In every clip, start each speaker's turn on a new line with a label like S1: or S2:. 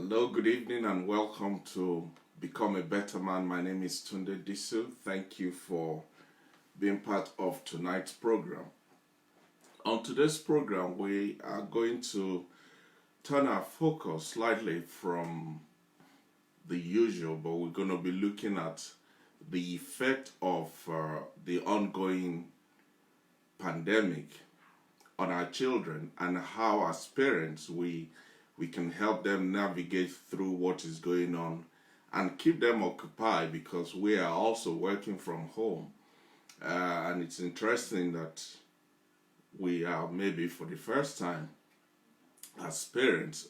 S1: Hello, good evening, and welcome to Become a Better Man. My name is Tunde Disu. Thank you for being part of tonight's program. On today's program, we are going to turn our focus slightly from the usual, but we're going to be looking at the effect of the ongoing pandemic on our children and how, as parents, we can help them navigate through what is going on and keep them occupied because we are also working from home. And it's interesting that we are maybe for the first time as parents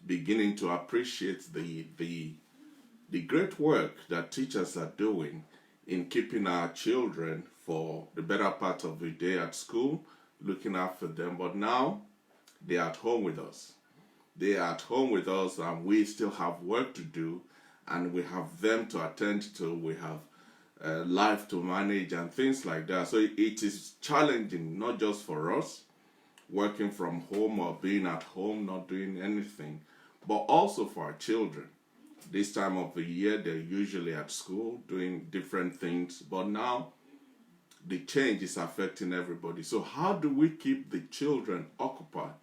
S1: beginning to appreciate the great work that teachers are doing in keeping our children for the better part of the day at school, looking after them. But now they're at home with us. They are at home with us, and we still have work to do, and we have them to attend to. We have life to manage and things like that. So it is challenging, not just for us working from home or being at home, not doing anything, but also for our children. This time of the year, they're usually at school doing different things, but now the change is affecting everybody. So how do we keep the children occupied?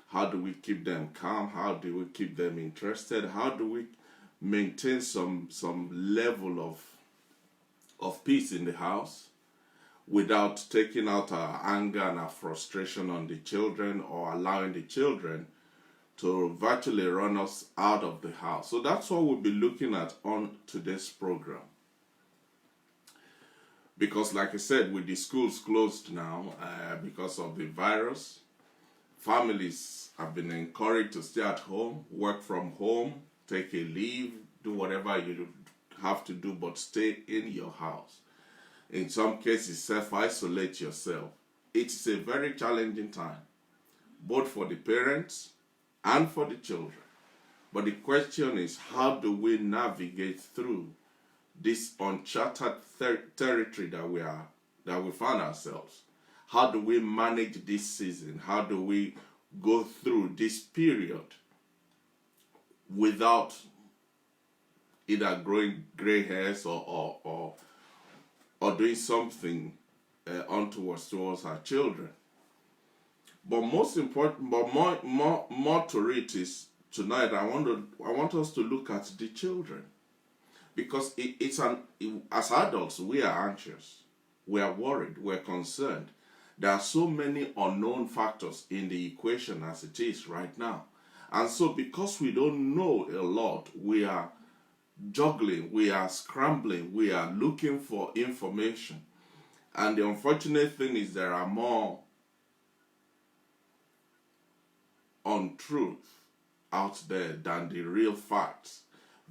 S1: How do we keep them calm? How do we keep them interested? How do we maintain some level of peace in the house without taking out our anger and our frustration on the children or allowing the children to virtually run us out of the house? So that's what we'll be looking at on today's program. Because like I said, with the schools closed now because of the virus, families have been encouraged to stay at home, work from home, take a leave, do whatever you have to do, but stay in your house. In some cases, self-isolate yourself. It's a very challenging time, both for the parents and for the children. But the question is, how do we navigate through this uncharted territory that we find ourselves? How do we manage this season? How do we go through this period without either growing gray hairs or doing something towards our children? But most important, but more to it is tonight. I want us to look at the children, because as adults we are anxious, we are worried, we're concerned. There are so many unknown factors in the equation as it is right now. And so because we don't know a lot, we are juggling, we are scrambling, we are looking for information. And the unfortunate thing is there are more untruth out there than the real facts.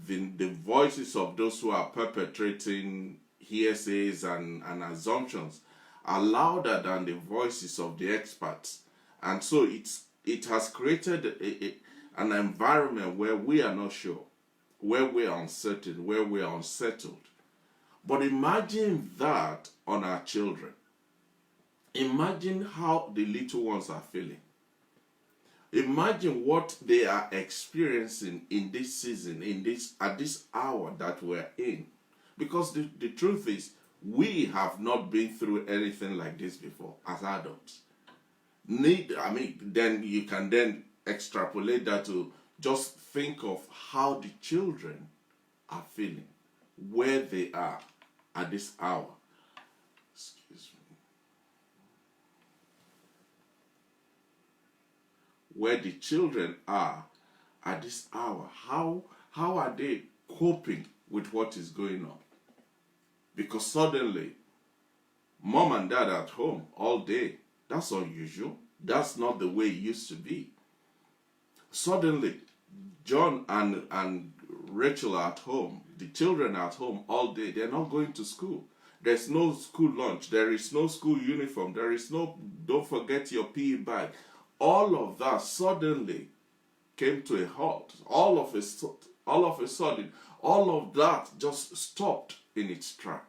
S1: The voices of those who are perpetrating hearsays and assumptions are louder than the voices of the experts. And so it has created an environment where we are not sure, where we are uncertain, where we are unsettled. But imagine that on our children. Imagine how the little ones are feeling. Imagine what they are experiencing in this season, at this hour that we're in. Because the truth is, we have not been through anything like this before as adults. Then you can then extrapolate that to just think of how the children are feeling, where they are at this hour. Excuse me. Where the children are at this hour. How are they coping with what is going on? Because suddenly, mom and dad are at home all day. That's unusual. That's not the way it used to be. Suddenly, John and Rachel are at home. The children are at home all day. They're not going to school. There's no school lunch. There is no school uniform. There is no, don't forget your PE bag. All of that suddenly came to a halt. All of a sudden, all of that just stopped in its track.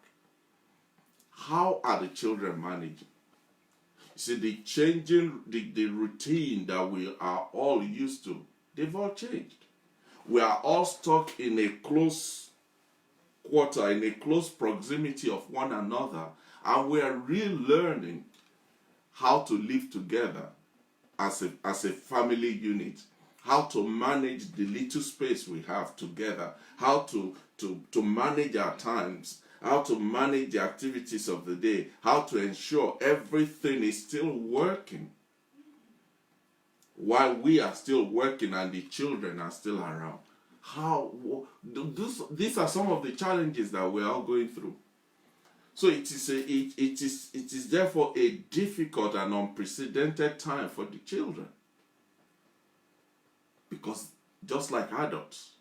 S1: How are the children managing? You see, the changing, the routine that we are all used to, they've all changed. We are all stuck in a close quarter, in a close proximity of one another, and we are relearning how to live together as a family unit, how to manage the little space we have together, how to manage our times, how to manage the activities of the day, how to ensure everything is still working while we are still working and the children are still around. These are some of the challenges that we're all going through. So it is therefore a difficult and unprecedented time for the children. Because just like adults,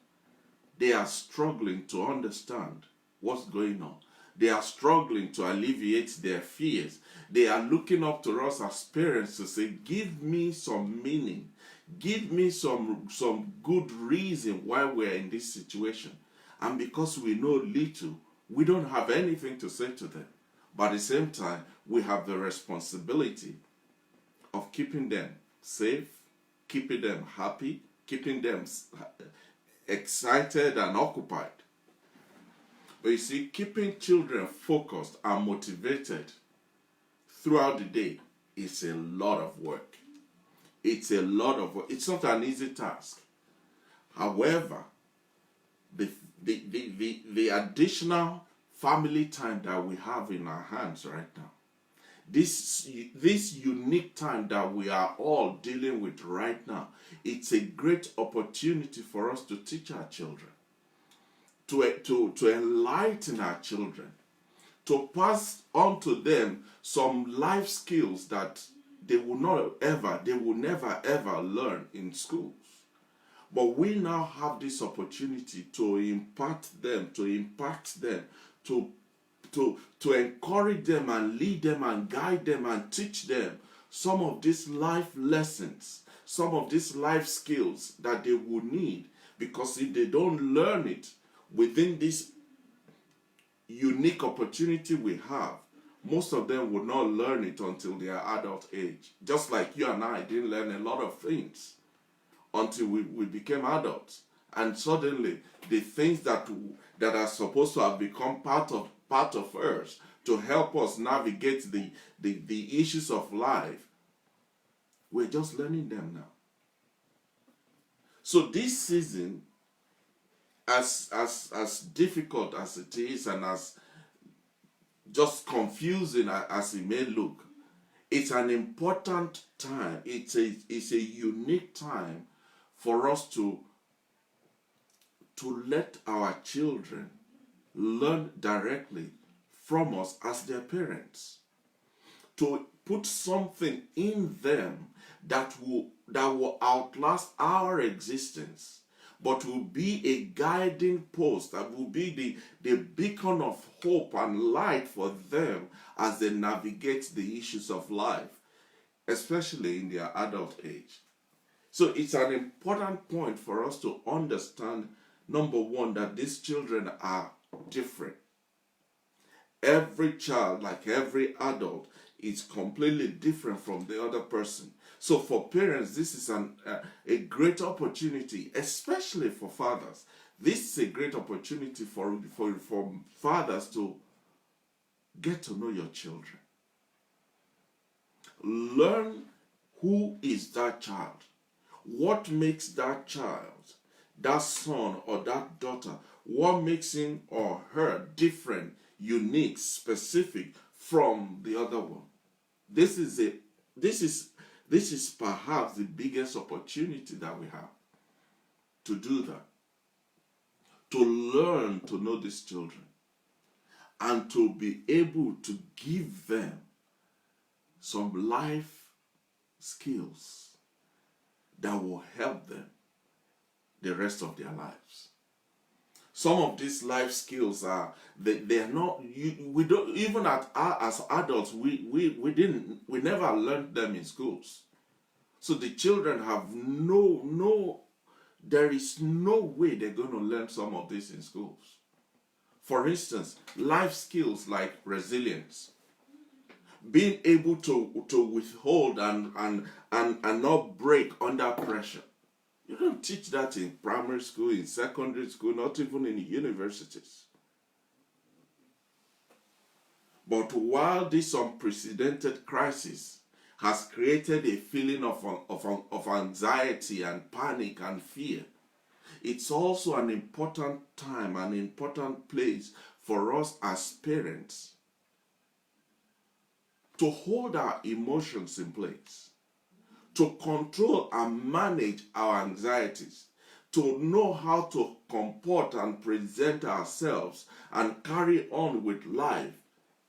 S1: they are struggling to understand what's going on. They are struggling to alleviate their fears. They are looking up to us as parents to say, give me some meaning. Give me some good reason why we're in this situation. And because we know little, we don't have anything to say to them. But at the same time, we have the responsibility of keeping them safe, keeping them happy, keeping them excited and occupied. But you see, keeping children focused and motivated throughout the day is a lot of work. It's a lot of work. It's not an easy task. However, the additional family time that we have in our hands right now, this unique time that we are all dealing with right now, it's a great opportunity for us to teach our children, to enlighten our children, to pass on to them some life skills that they will never ever learn in schools. But we now have this opportunity to impact them, to encourage them and lead them and guide them and teach them some of these life lessons, some of these life skills that they will need. Because if they don't learn it within this unique opportunity we have, most of them will not learn it until their adult age. Just like you and I didn't learn a lot of things until we became adults. And suddenly, the things that are supposed to have become part of us to help us navigate the issues of life, we're just learning them now. So this season, as difficult as it is and as just confusing as it may look, it's an important time. It's a unique time for us to let our children learn directly from us as their parents, to put something in them that will outlast our existence, but will be a guiding post, that will be the beacon of hope and light for them as they navigate the issues of life, especially in their adult age. So it's an important point for us to understand, number one, that these children are different. Every child, like every adult, is completely different from the other person. So for parents, this is a great opportunity, especially for fathers. This is a great opportunity for fathers to get to know your children. Learn who is that child. What makes that child, that son or that daughter, what makes him or her different, unique, specific from the other one? This is perhaps the biggest opportunity that we have to do that, to learn to know these children and to be able to give them some life skills that will help them the rest of their lives. Some of these life skills are they're not, we don't, even as adults, we never learned them in schools. So the children have there is no way they're going to learn some of this in schools. For instance, life skills like resilience, being able to withhold and not break under pressure. You don't teach that in primary school, in secondary school, not even in universities. But while this unprecedented crisis has created a feeling of anxiety and panic and fear, it's also an important time, an important place for us as parents to hold our emotions in place, to control and manage our anxieties, to know how to comport and present ourselves and carry on with life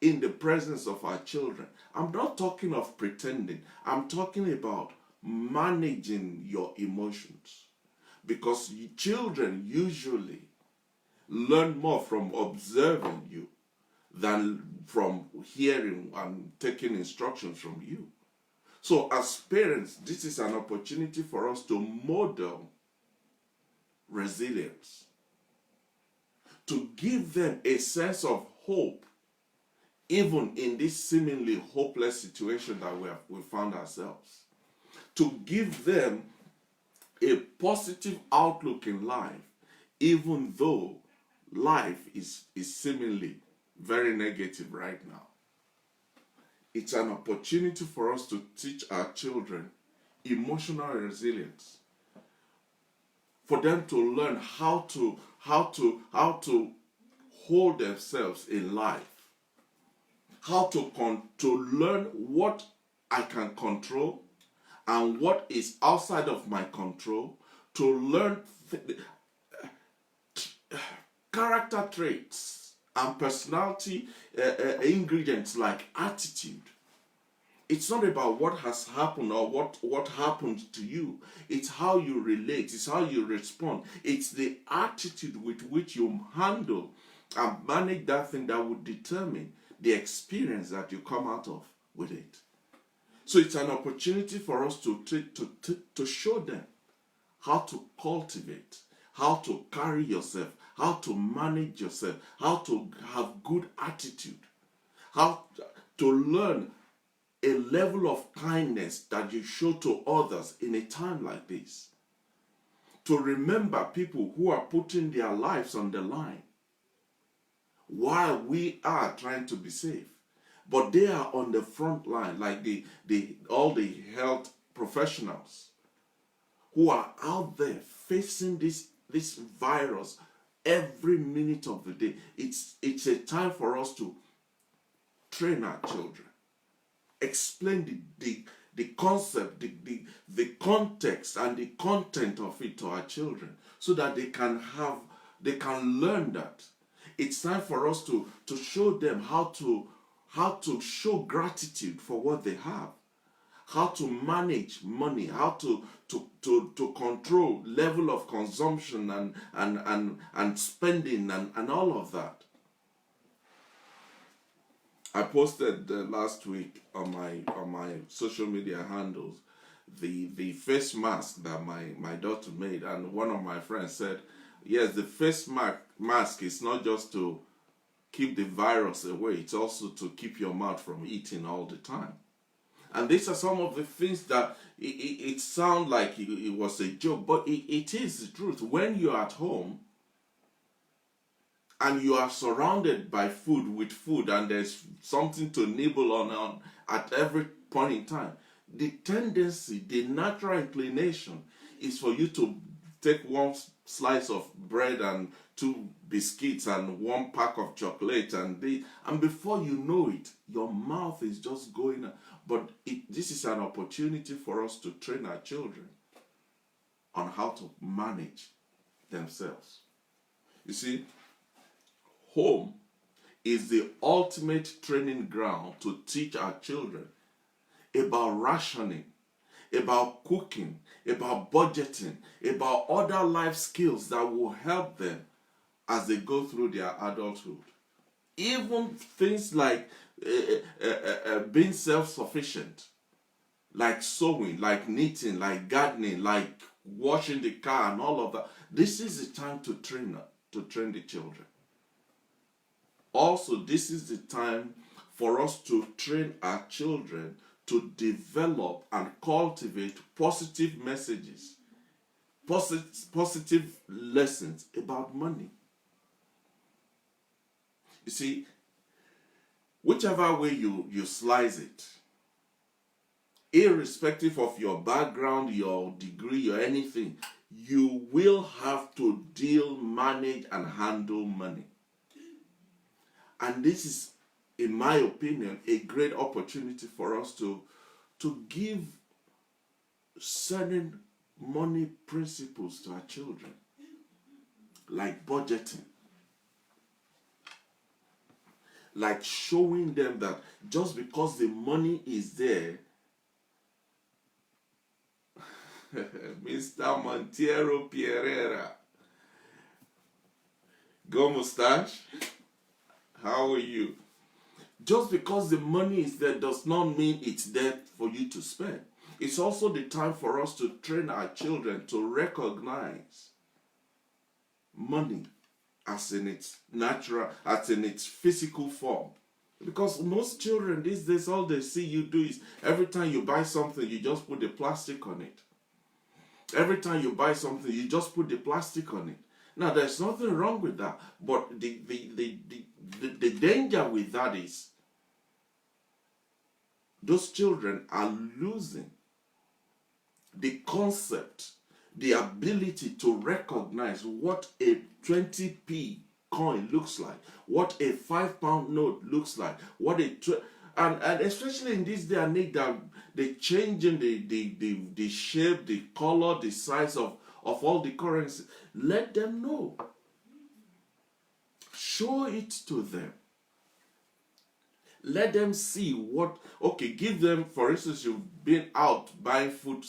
S1: in the presence of our children. I'm not talking of pretending. I'm talking about managing your emotions. Because children usually learn more from observing you than from hearing and taking instructions from you. So as parents, this is an opportunity for us to model resilience, to give them a sense of hope, even in this seemingly hopeless situation that we found ourselves, to give them a positive outlook in life, even though life is seemingly very negative right now. It's an opportunity for us to teach our children emotional resilience, for them to learn how to hold themselves in life, how to learn what I can control and what is outside of my control, to learn character traits and personality ingredients like attitude. It's not about what has happened or what happened to you. It's how you relate. It's how you respond. It's the attitude with which you handle and manage that thing that would determine the experience that you come out of with it. So it's an opportunity for us to show them how to cultivate, how to carry yourself, how to manage yourself, how to have good attitude, how to learn a level of kindness that you show to others in a time like this. To remember people who are putting their lives on the line while we are trying to be safe. But they are on the front line, like all the health professionals who are out there facing this virus every minute of the day. It's a time for us to train our children, explain the concept, the context and the content of it to our children, so that they can learn that. It's time for us to show them how to show gratitude for what they have, how to manage money, how to control level of consumption and spending and all of that. I posted last week on my social media handles the face mask that my daughter made, and one of my friends said, yes, the face mask is not just to keep the virus away, it's also to keep your mouth from eating all the time. And these are some of the things that it sounds like it was a joke, but it is the truth. When you're at home and you are surrounded by food, and there's something to nibble on at every point in time, the tendency, the natural inclination is for you to take one slice of bread and 2 biscuits and 1 pack of chocolate, and before you know it, your mouth is just going. But this is an opportunity for us to train our children on how to manage themselves. You see, home is the ultimate training ground to teach our children about rationing, about cooking, about budgeting, about other life skills that will help them as they go through their adulthood. Even things like being self-sufficient, like sewing, like knitting, like gardening, like washing the car and all of that. This is the time to train the children. Also, this is the time for us to train our children to develop and cultivate positive messages positive lessons about money. You see, whichever way you slice it, irrespective of your background, your degree, or anything, you will have to deal, manage, and handle money. And this is, in my opinion, a great opportunity for us to give certain money principles to our children, like budgeting, like showing them that just because the money is there, Mr. Monteiro Pereira, go mustache, how are you? Just because the money is there does not mean it's there for you to spend. It's also the time for us to train our children to recognize money as in its natural, as in its physical form. Because most children these days, all they see you do is every time you buy something, you just put the plastic on it. Every time you buy something, you just put the plastic on it. Now, there's nothing wrong with that. But the danger with that is those children are losing the concept, the ability to recognize what a 20p coin looks like, what a £5 note looks like, what a and especially in this day and age that they're changing the shape, the color, the size of all the currency. Let them know. Show it to them. Let them see what, okay, give them, for instance, you've been out buying food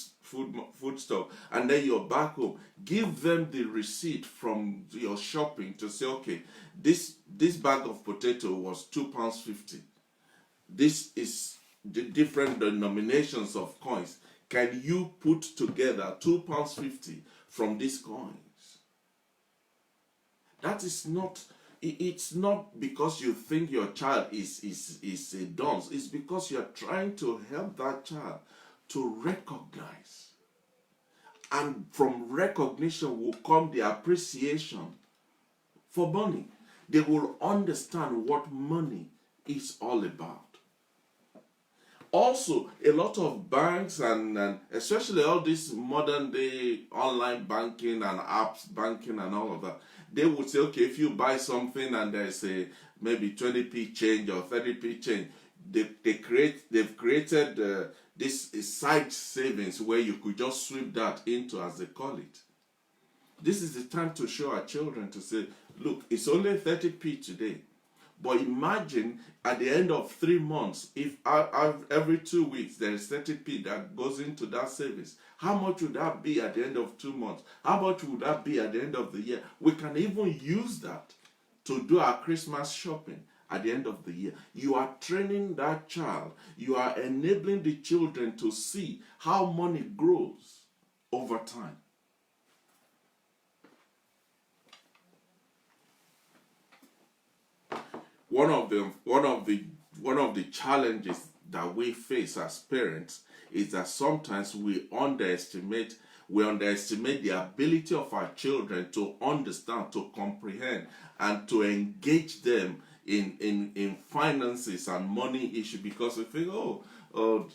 S1: stuff, and then you're back home. Give them the receipt from your shopping to say, okay, this bag of potato was £2.50. This is the different denominations of coins. Can you put together £2.50 from these coins? That is not, it's not because you think your child is a dunce. It's because you're trying to help that child to recognize. And from recognition will come the appreciation for money. They will understand what money is all about. Also, a lot of banks and especially all this modern day online banking and apps banking and all of that, they would say, okay, if you buy something and there's a maybe 20p change or 30p change, they've created this side savings where you could just sweep that into, as they call it. This is the time to show our children to say, look, it's only 30p today. But imagine at the end of 3 months, if every 2 weeks there is 30p that goes into that savings, how much would that be at the end of 2 months? How much would that be at the end of the year? We can even use that to do our Christmas shopping at the end of the year. You are training that child. You are enabling the children to see how money grows over time. One of the challenges that we face as parents is that sometimes we underestimate the ability of our children to understand, to comprehend, and to engage them in finances and money issue, because we think, oh,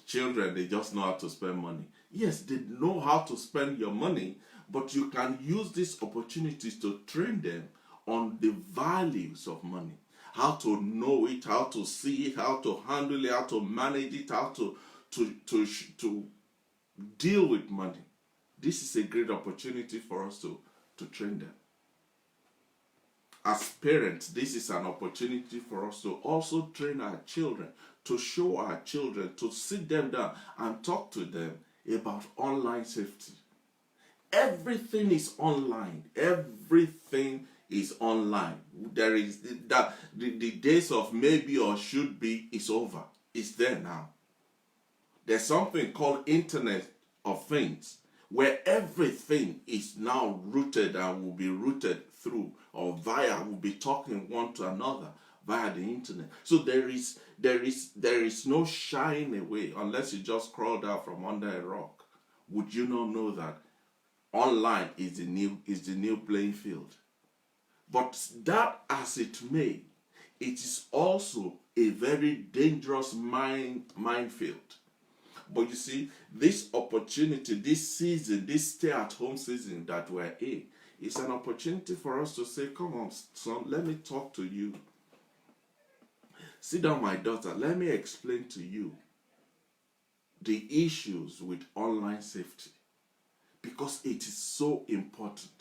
S1: children, they just know how to spend money. Yes, they know how to spend your money, but you can use these opportunities to train them on the values of money. How to know it, how to see it, how to handle it, how to manage it, how to deal with money. This is a great opportunity for us to train them. As parents, this is an opportunity for us to also train our children, to show our children, to sit them down and talk to them about online safety. Everything is online. Everything is online. There is that the days of maybe or should be is over. It's there now. There's something called Internet of Things, where everything is now rooted and will be rooted through or via, will be talking one to another via the internet. So there is no shying away unless you just crawled out from under a rock. Would you not know that online is the new playing field. But that as it may, it is also a very dangerous minefield. But you see, this opportunity, this season, this stay-at-home season that we're in, is an opportunity for us to say, come on, son, let me talk to you. Sit down, my daughter, let me explain to you the issues with online safety. Because it is so important.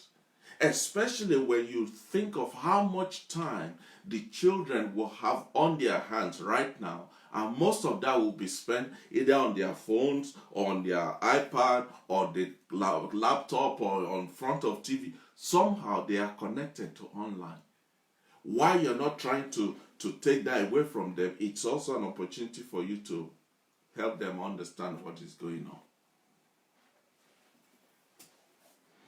S1: Especially when you think of how much time the children will have on their hands right now, and most of that will be spent either on their phones or on their iPad or the laptop or on front of TV. Somehow they are connected to online. While you're not trying to take that away from them, it's also an opportunity for you to help them understand what is going on.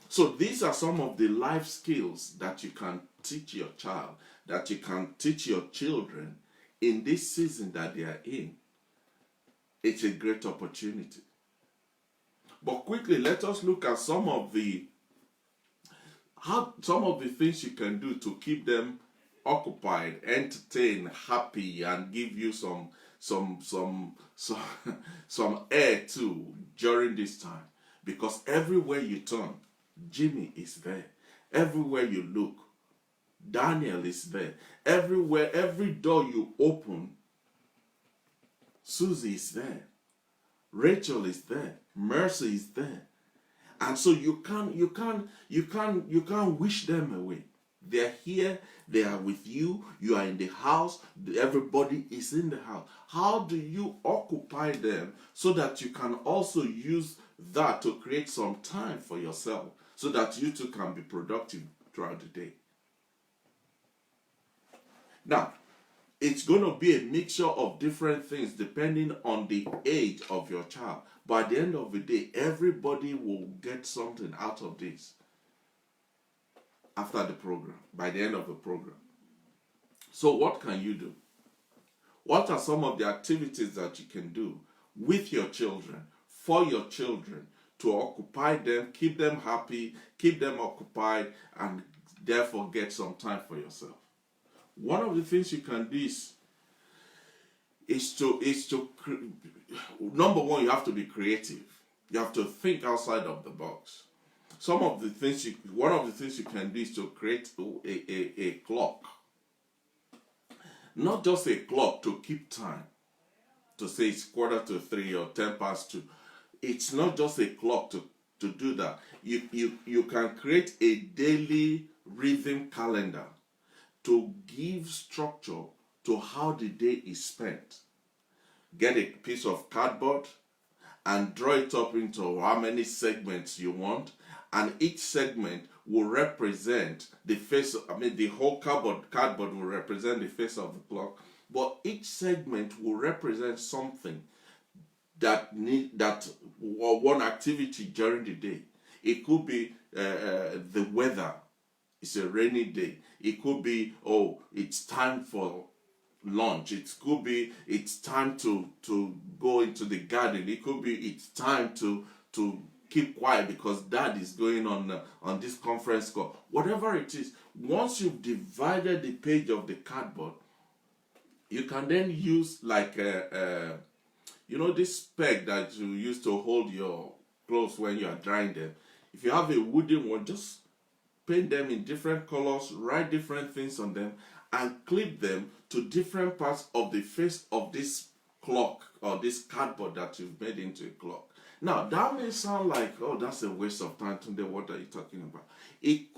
S1: So these are some of the life skills that you can teach your child, that you can teach your children in this season that they are in. It's a great opportunity. But quickly, let us look at some of the things you can do to keep them occupied, entertained, happy, and give you some air too during this time. Because everywhere you turn, Jimmy is there. Everywhere you look, Daniel is there. Everywhere, every door you open, Susie is there. Rachel is there. Mercy is there. And so you can't wish them away. They're here, they are with you, you are in the house, everybody is in the house. How do you occupy them so that you can also use that to create some time for yourself so that you too can be productive throughout the day? Now, it's going to be a mixture of different things depending on the age of your child. But at the end of the day, everybody will get something out of this after the program, by the end of the program. So what can you do? What are some of the activities that you can do with your children, for your children, to occupy them, keep them happy, keep them occupied, and therefore get some time for yourself? One of the things you can do is number one, you have to be creative. You have to think outside of the box. One of the things you can do is to create a clock. Not just a clock to keep time, to say it's 2:45 or 2:10. It's not just a clock to do that. You can create a daily rhythm calendar to give structure to how the day is spent. Get a piece of cardboard and draw it up into how many segments you want, and each segment will represent the face. The whole cardboard will represent the face of the clock, but each segment will represent something or one activity during the day. It could be the weather. It's a rainy day. It could be, it's time for lunch. It could be it's time to go into the garden. It could be it's time to keep quiet because dad is going on this conference call. Whatever it is, once you've divided the page of the cardboard, you can then use like this peg that you use to hold your clothes when you are drying them. If you have a wooden one, just paint them in different colors, write different things on them, and clip them to different parts of the face of this clock or this cardboard that you've made into a clock. Now, that may sound like, that's a waste of time. Tunde, what are you talking about? It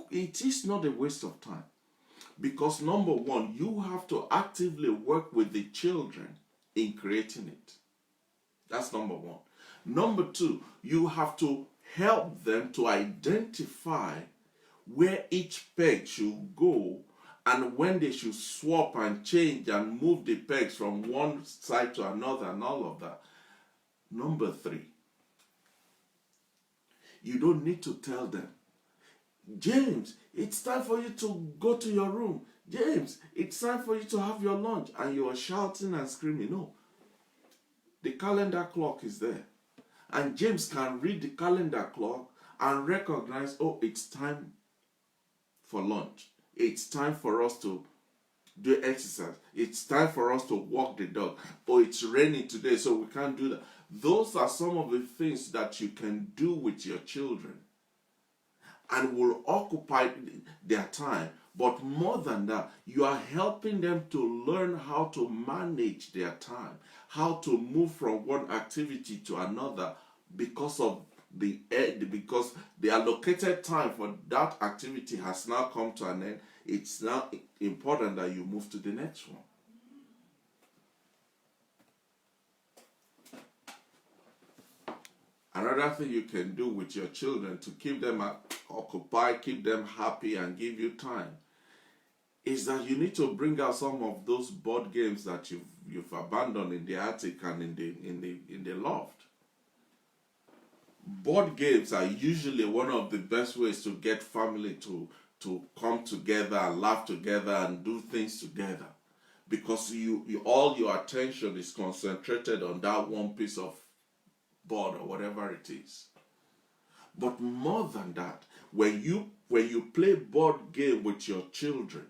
S1: is not a waste of time. Because number one, you have to actively work with the children in creating it. That's number one. Number two, you have to help them to identify where each peg should go and when they should swap and change and move the pegs from one side to another and all of that. Number three, you don't need to tell them, James, it's time for you to go to your room. James, it's time for you to have your lunch. And you are shouting and screaming. No. The calendar clock is there. And James can read the calendar clock and recognize, oh, it's time for lunch. It's time for us to do exercise. It's time for us to walk the dog. Oh, it's raining today, so we can't do that. Those are some of the things that you can do with your children and will occupy their time. But more than that, you are helping them to learn how to manage their time, how to move from one activity to another because of because the allocated time for that activity has now come to an end. It's now important that you move to the next one. Another thing you can do with your children to keep them occupied, keep them happy, and give you time is that you need to bring out some of those board games that you've abandoned in the attic and in the loft. Board games are usually one of the best ways to get family to come together and laugh together and do things together, because all your attention is concentrated on that one piece of board or whatever it is. But more than that, when you play board game with your children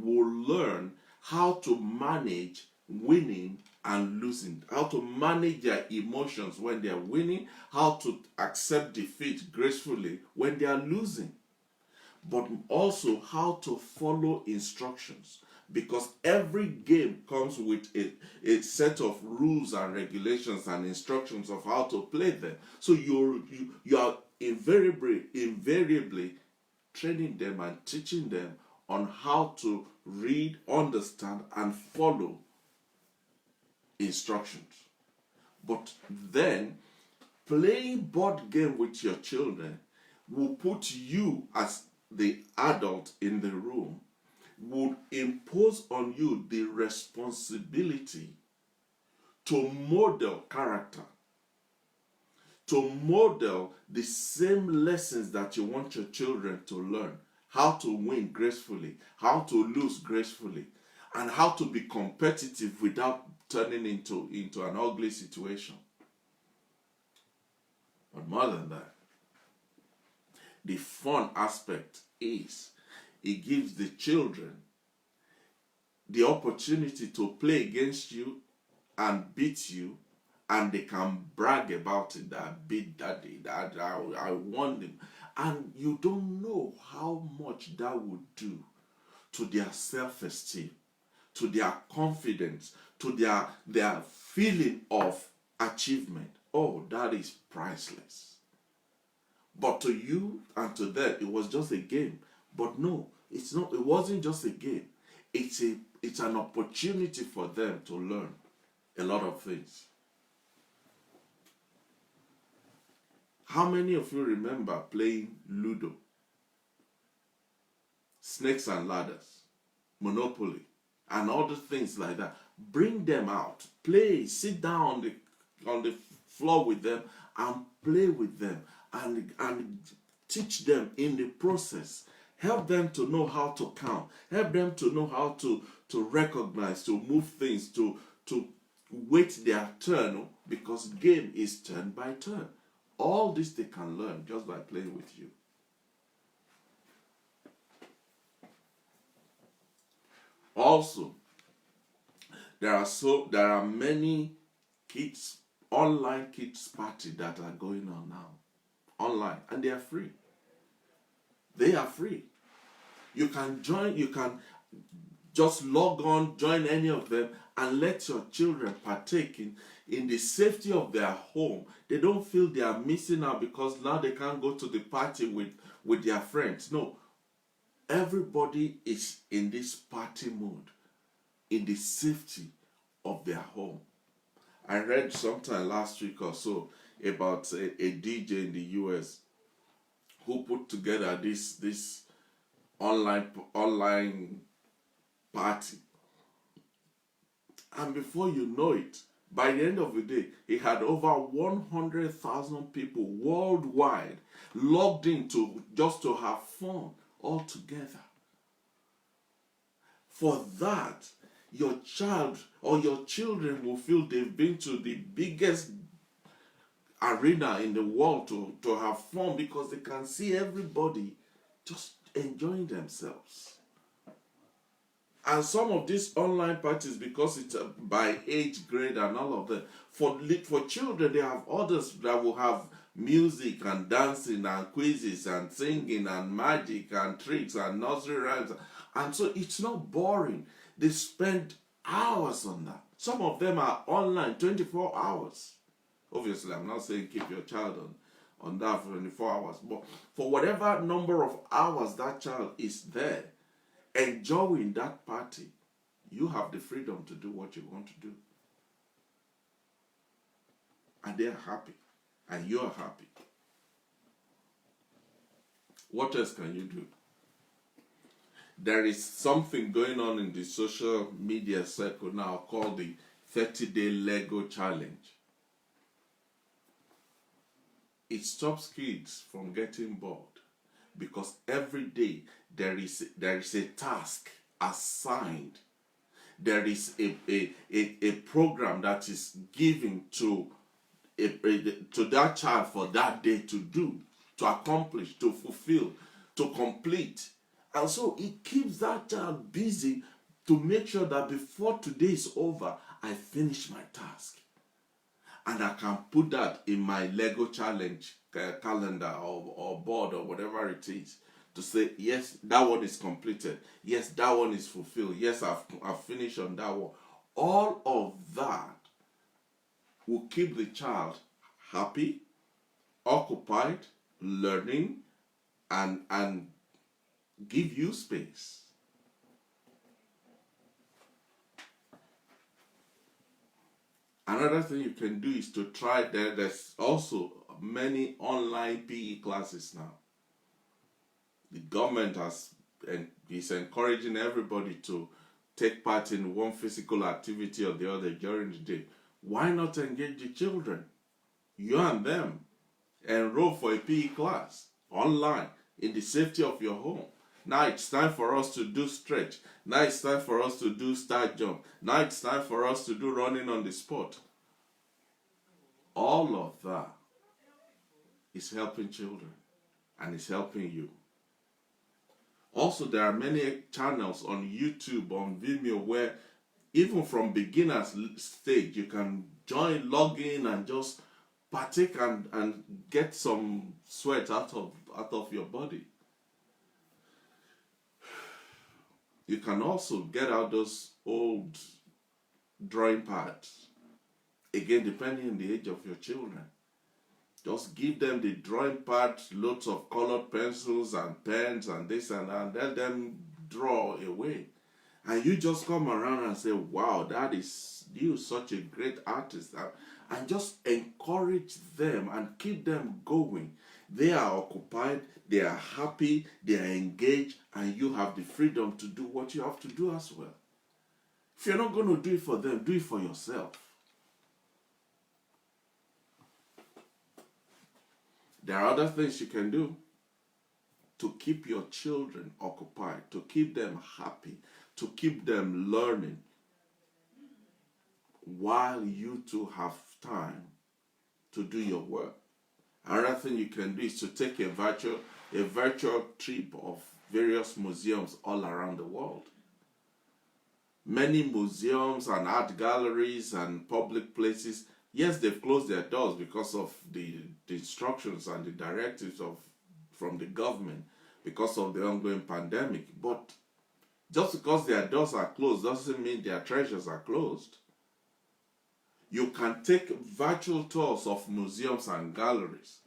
S1: will learn how to manage winning and losing, how to manage their emotions when they are winning, how to accept defeat gracefully when they are losing, but also how to follow instructions, because every game comes with a set of rules and regulations and instructions of how to play them. So you are invariably training them and teaching them on how to read, understand, and follow instructions. But then playing board game with your children will put you as the adult in the room, would impose on you the responsibility to model character, to model the same lessons that you want your children to learn: how to win gracefully, how to lose gracefully, and how to be competitive without turning into an ugly situation. But more than that, the fun aspect is it gives the children the opportunity to play against you and beat you, and they can brag about it, that I beat daddy, that I won them. And you don't know how much that would do to their self-esteem, to their confidence, to their feeling of achievement. Oh, that is priceless. But to you and to them, it was just a game. But no, it's not. It wasn't just a game. It's an opportunity for them to learn a lot of things. How many of you remember playing Ludo, Snakes and Ladders, Monopoly, and all the things like that? Bring them out, play, sit down on the floor with them and play with them, and teach them in the process. Help them to know how to count. Help them to know how to recognize, to move things, to wait their turn, because game is turn by turn. All this they can learn just by playing with you. Also, there are many online kids party that are going on now. Online, and they are free. They are free. You can join, you can just log on, join any of them, and let your children partake in the safety of their home. They don't feel they are missing out because now they can't go to the party with their friends. No. Everybody is in this party mode, in the safety of their home. I read sometime last week or so about a DJ in the US who put together this online party. And before you know it, by the end of the day, he had over 100,000 people worldwide logged in just to have fun all together. For that, your child or your children will feel they've been to the biggest arena in the world to have fun, because they can see everybody just enjoying themselves. And some of these online parties, because it's by age grade and all of that, for children, they have others that will have music and dancing and quizzes and singing and magic and tricks and nursery rhymes. And so it's not boring. They spend hours on that. Some of them are online 24 hours. Obviously, I'm not saying keep your child on that for 24 hours, but for whatever number of hours that child is there, enjoying that party, you have the freedom to do what you want to do. And they're happy. And you're happy. What else can you do? There is something going on in the social media circle now called the 30-day Lego challenge. It stops kids from getting bored, because every day there is a task assigned. There is a program that is given to that child for that day to do, to accomplish, to fulfill, to complete. And so it keeps that child busy to make sure that before today is over, I finish my task. And I can put that in my Lego challenge calendar or board or whatever it is, to say, yes, that one is completed. Yes, that one is fulfilled. Yes, I've finished on that one. All of that will keep the child happy, occupied, learning, and give you space. Another thing you can do is to try, there's also many online PE classes now. The government is encouraging everybody to take part in one physical activity or the other during the day. Why not engage the children? You and them enroll for a PE class online in the safety of your home. Now it's time for us to do stretch. Now it's time for us to do start jump. Now it's time for us to do running on the spot. All of that is helping children, and it's helping you. Also, there are many channels on YouTube, on Vimeo, where even from beginner's stage, you can join, log in, and just partake and get some sweat out of your body. You can also get out those old drawing pads. Again, depending on the age of your children. Just give them the drawing pad, loads of colored pencils and pens and this and that, and let them draw away. And you just come around and say, wow, you're such a great artist. And just encourage them and keep them going. They are occupied, they are happy, they are engaged, and you have the freedom to do what you have to do as well. If you're not going to do it for them, do it for yourself. There are other things you can do to keep your children occupied, to keep them happy, to keep them learning, while you too have time to do your work. Another thing you can do is to take a virtual trip of various museums all around the world. Many museums and art galleries and public places, yes, they've closed their doors because of the instructions and the directives from the government because of the ongoing pandemic. But just because their doors are closed doesn't mean their treasures are closed. You can take virtual tours of museums and galleries,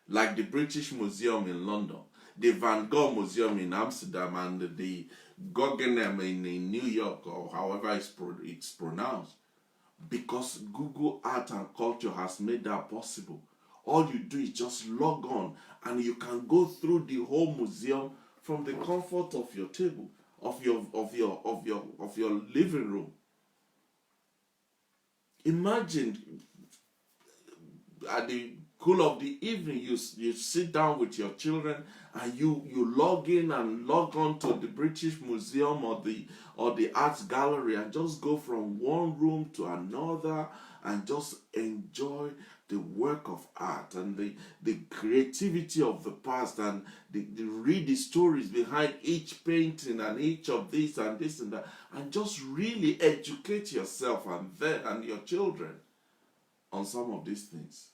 S1: like the British Museum in London, the Van Gogh Museum in Amsterdam, and the Guggenheim in New York, or however it's pronounced. Because Google Art and Culture has made that possible. All you do is just log on, and you can go through the whole museum from the comfort of your table, of your living room. Imagine at the cool of the evening, you sit down with your children and you log in and log on to the British Museum or the Arts Gallery and just go from one room to another and just enjoy the work of art and the creativity of the past, and read the stories behind each painting and each of this and this and that, and just really educate yourself and your children on some of these things.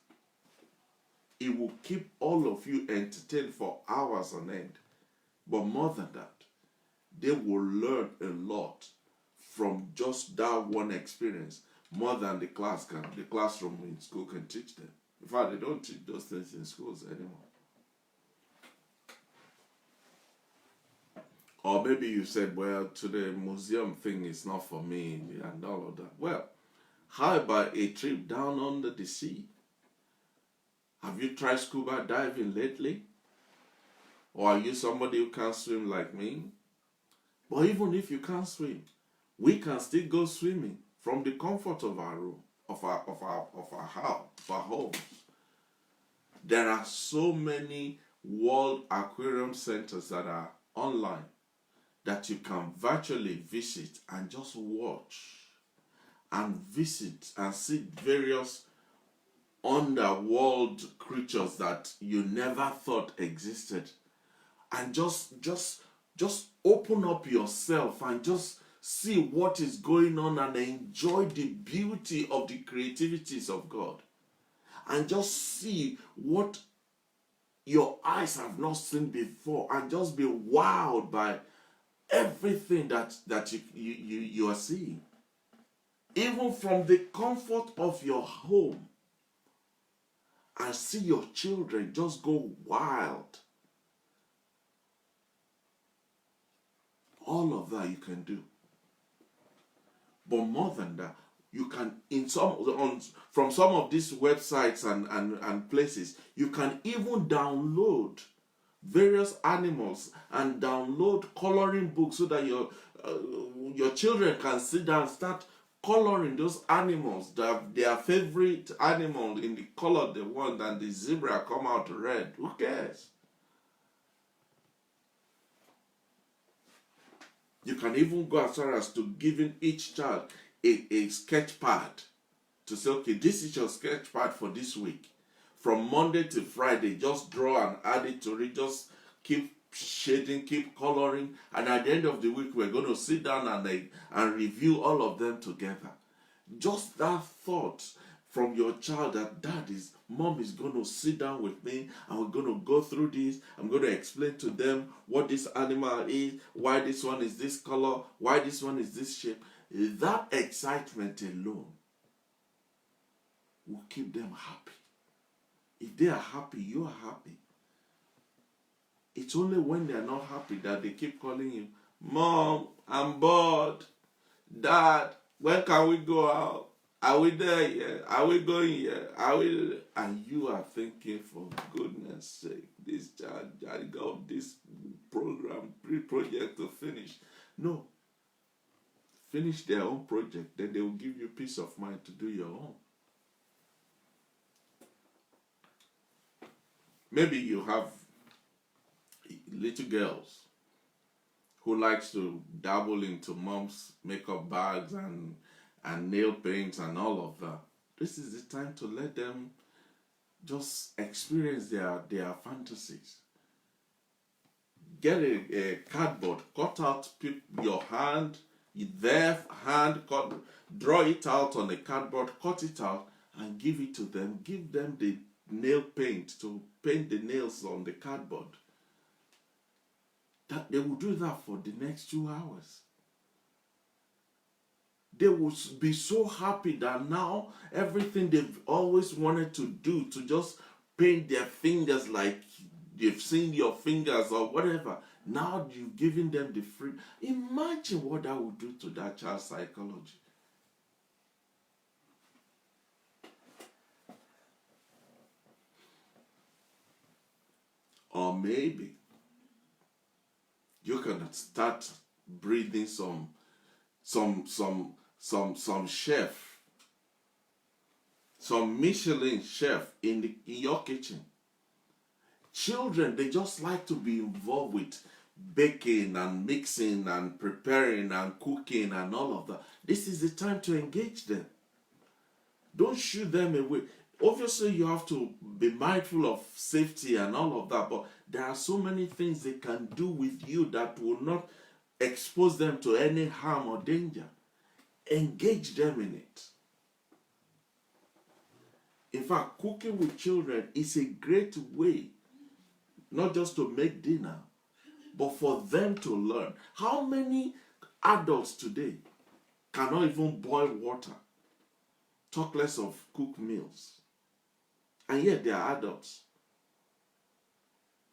S1: It will keep all of you entertained for hours on end. But more than that, they will learn a lot from just that one experience, more than the classroom in school can teach them. In fact, they don't teach those things in schools anymore. Or maybe you said, well, to the museum thing is not for me and all of that. Well, how about a trip down under the sea? Have you tried scuba diving lately? Or are you somebody who can't swim like me? But even if you can't swim, we can still go swimming from the comfort of our room, of our house, of our homes. There are so many World Aquarium Centers that are online that you can virtually visit and just watch and visit and see various underworld creatures that you never thought existed, and just open up yourself and just see what is going on and enjoy the beauty of the creativities of God, and just see what your eyes have not seen before, and just be wowed by everything that you are seeing, even from the comfort of your home, and see your children just go wild. All of that you can do. But more than that, you can, from some of these websites and places, you can even download various animals and download coloring books so that your children can sit down and start coloring those animals, their favorite animal in the color they want, and the zebra come out red. Who cares? You can even go as far as to giving each child a sketch pad to say, okay, this is your sketch pad for this week. From Monday to Friday, just draw and add it to it. Just keep shading, keep coloring, and at the end of the week, we're going to sit down and review all of them together. Just that thought from your child that mom is going to sit down with me and we're going to go through this. I'm going to explain to them what this animal is, why this one is this color, why this one is this shape. That excitement alone will keep them happy. If they are happy, you are happy. It's only when they are not happy that they keep calling you, Mom, I'm bored. Dad, when can we go out? Are we there yet? Are we going yet? And you are thinking, for goodness sake, this child got this project to finish. No. Finish their own project, then they will give you peace of mind to do your own. Maybe you have little girls who likes to dabble into mom's makeup bags and nail paints and all of that. This is the time to let them just experience their fantasies. Get a cardboard, cut out your hand, their hand, draw it out on a cardboard, cut it out, and give it to them. Give them the nail paint to paint the nails on the cardboard. That they will do that for the next 2 hours. They will be so happy that now everything they've always wanted to do, to just paint their fingers like you've seen your fingers or whatever, now you've given them the free. Imagine what that would do to that child's psychology. Or maybe you can start breeding some chef, some Michelin chef in your kitchen. Children, they just like to be involved with baking and mixing and preparing and cooking and all of that. This is the time to engage them. Don't shoo them away. Obviously, you have to be mindful of safety and all of that, but there are so many things they can do with you that will not expose them to any harm or danger. Engage them in it. In fact, cooking with children is a great way, not just to make dinner, but for them to learn. How many adults today cannot even boil water, talk less of cook meals? And yet they are adults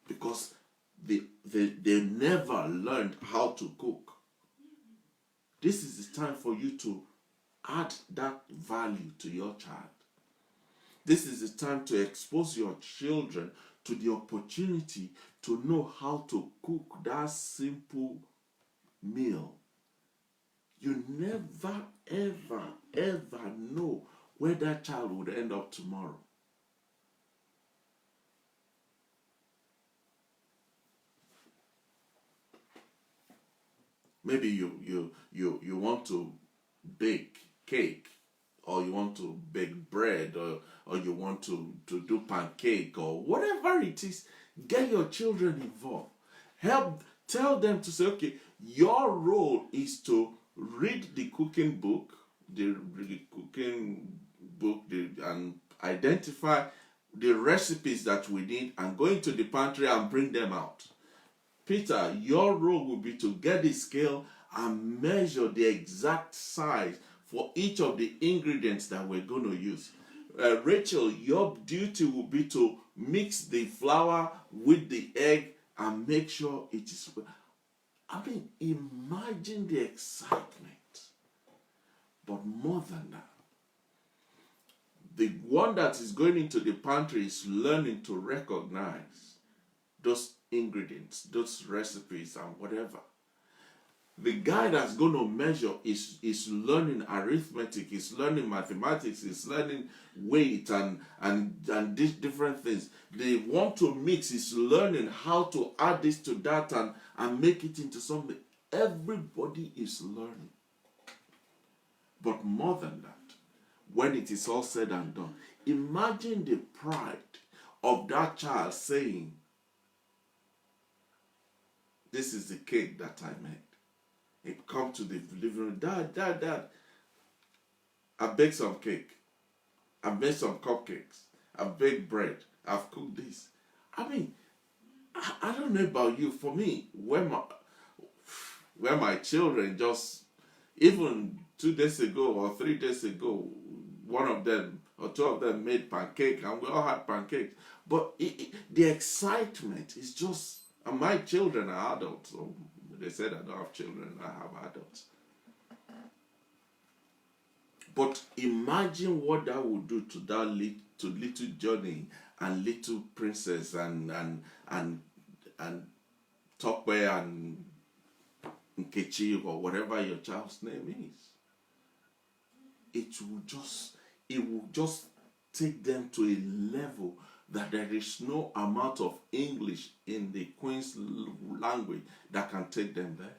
S1: because they never learned how to cook. This is the time for you to add that value to your child. This is the time to expose your children to the opportunity to know how to cook that simple meal. You never, ever, ever know where that child would end up tomorrow. Maybe you want to bake cake, or you want to bake bread, or you want to do pancake, or whatever it is. Get your children involved. Tell them to say, okay, your role is to read the cooking book, and identify the recipes that we need, and go into the pantry and bring them out. Peter, your role will be to get the scale and measure the exact size for each of the ingredients that we're going to use. Rachel, your duty will be to mix the flour with the egg and make sure it is. I mean, imagine the excitement. But more than that, the one that is going into the pantry is learning to recognize those ingredients, those recipes, and whatever. The guy that's going to measure is learning arithmetic, is learning mathematics, is learning weight and these different things. The want to mix is learning how to add this to that and make it into something. Everybody is learning. But more than that, when it is all said and done, imagine the pride of that child saying, "This is the cake that I made." It come to the living room, Dad, I baked some cake. I made some cupcakes. I baked bread. I've cooked this. I mean, I don't know about you. For me, when my children just, even 2 days ago or 3 days ago, one of them or two of them made pancake, and we all had pancakes. But the excitement is just, and my children are adults. So they said I don't have children, I have adults. But imagine what that would do to that little Johnny and little Princess and Tope and Nkechi, or whatever your child's name is. It will just take them to a level that there is no amount of English in the Queen's language that can take them there.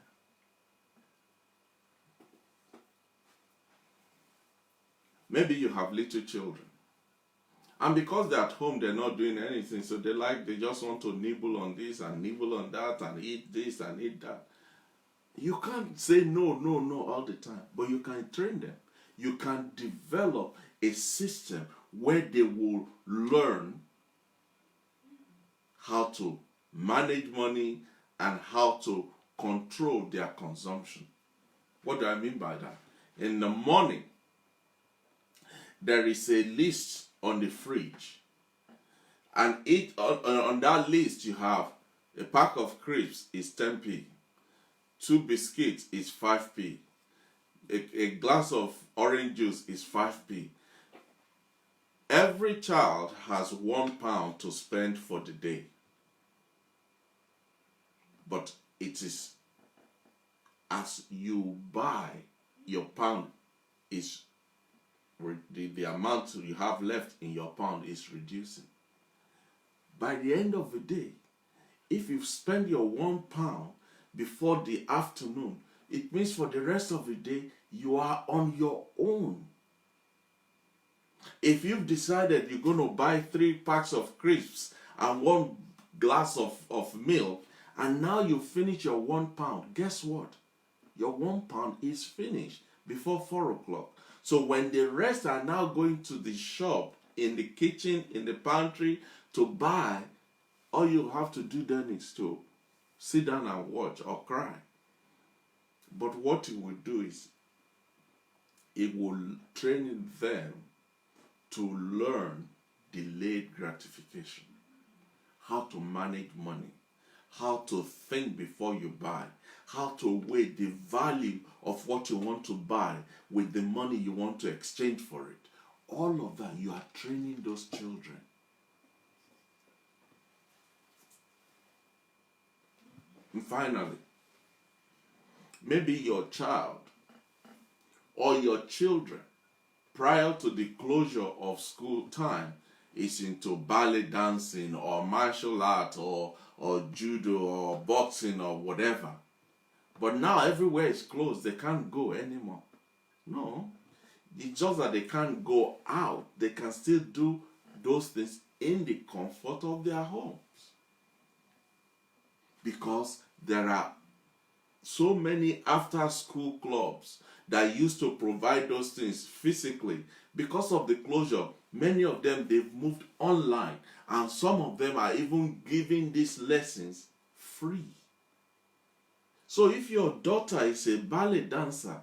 S1: Maybe you have little children, and because they're at home, they're not doing anything, so they just want to nibble on this and nibble on that and eat this and eat that. You can't say no all the time, but you can train them. You can develop a system where they will learn how to manage money and how to control their consumption. What do I mean by that? In the morning, there is a list on the fridge, and on that list you have a pack of crisps is 10p, 2 biscuits is 5p, a glass of orange juice is 5p. Every child has £1 to spend for the day. But it is as you buy, your pound is, the amount you have left in your pound is reducing. By the end of the day, if you spend your £1 before the afternoon, it means for the rest of the day, you are on your own. If you've decided you're going to buy 3 packs of crisps and 1 glass of milk, and now you finish your £1, guess what? Your £1 is finished before 4 o'clock. So when the rest are now going to the shop, in the kitchen, in the pantry to buy, all you have to do then is to sit down and watch or cry. But what it will do is it will train them to learn delayed gratification, how to manage money, how to think before you buy, how to weigh the value of what you want to buy with the money you want to exchange for it. All of that, you are training those children. And finally, maybe your child or your children, prior to the closure of school time, is into ballet dancing or martial art or judo or boxing or whatever. But now everywhere is closed. They can't go anymore. No. It's just that they can't go out. They can still do those things in the comfort of their homes. Because there are so many after-school clubs that used to provide those things physically. Because of the closure, many of them, they've moved online. And some of them are even giving these lessons free. So if your daughter is a ballet dancer,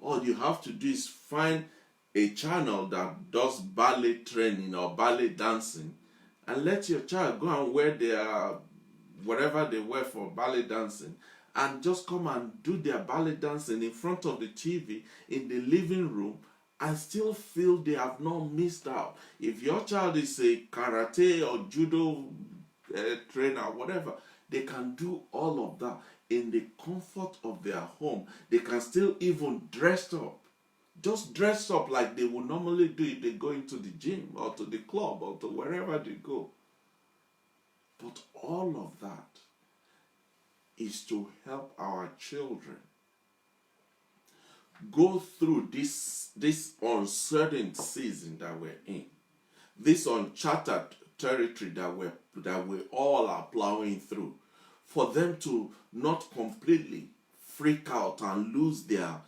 S1: all you have to do is find a channel that does ballet training or ballet dancing, and let your child go and wear their whatever they wear for ballet dancing, and just come and do their ballet dancing in front of the TV in the living room, and still feel they have not missed out. If your child is a karate or judo trainer, whatever, they can do all of that in the comfort of their home. They can still even dress up. Just dress up like they would normally do if they go into the gym or to the club or to wherever they go. But all of that is to help our children go through this uncertain season that we're in, this uncharted territory that we all are plowing through, for them to not completely freak out and lose their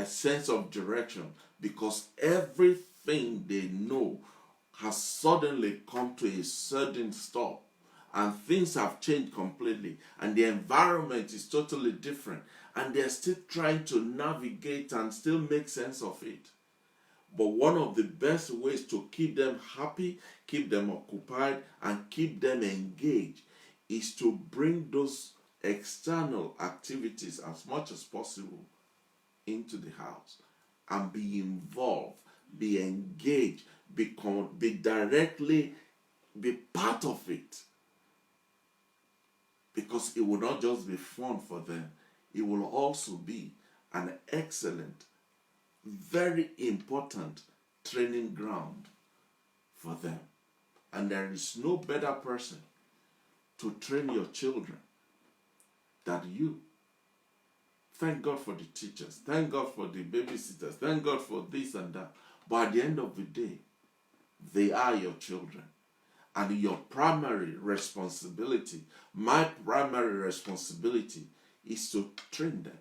S1: sense of direction, because everything they know has suddenly come to a sudden stop, and things have changed completely, and the environment is totally different, and they're still trying to navigate and still make sense of it. But one of the best ways to keep them happy, keep them occupied, and keep them engaged is to bring those external activities as much as possible into the house and be involved, be engaged, be part of it. Because it will not just be fun for them, it will also be an excellent, very important training ground for them. And there is no better person to train your children than you. Thank God for the teachers. Thank God for the babysitters. Thank God for this and that. But at the end of the day, they are your children. And your primary responsibility, my primary responsibility, is to train them.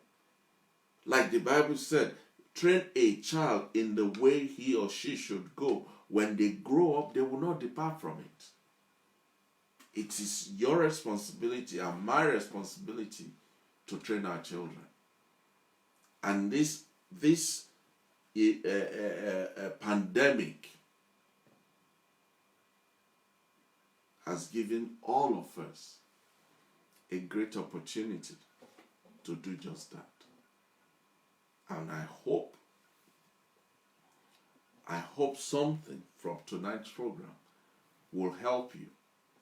S1: Like the Bible said, train a child in the way he or she should go. When they grow up, they will not depart from it. It is your responsibility and my responsibility to train our children. And this pandemic has given all of us a great opportunity to do just that. And I hope something from tonight's program will help you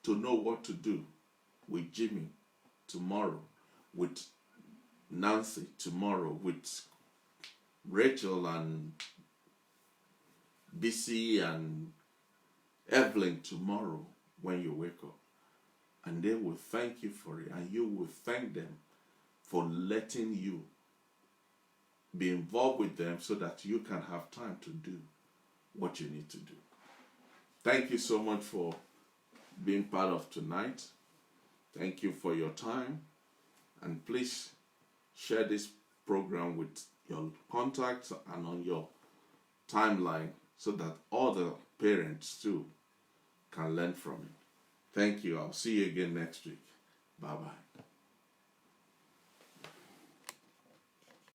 S1: to know what to do with Jimmy tomorrow, with Nancy tomorrow, with Rachel and BC and Evelyn tomorrow when you wake up. And they will thank you for it, and you will thank them for letting you be involved with them so that you can have time to do what you need to do. Thank you so much for being part of tonight. Thank you for your time. And please share this program with your contacts and on your timeline so that other parents too can learn from it. Thank you. I'll see you again next week. Bye-bye.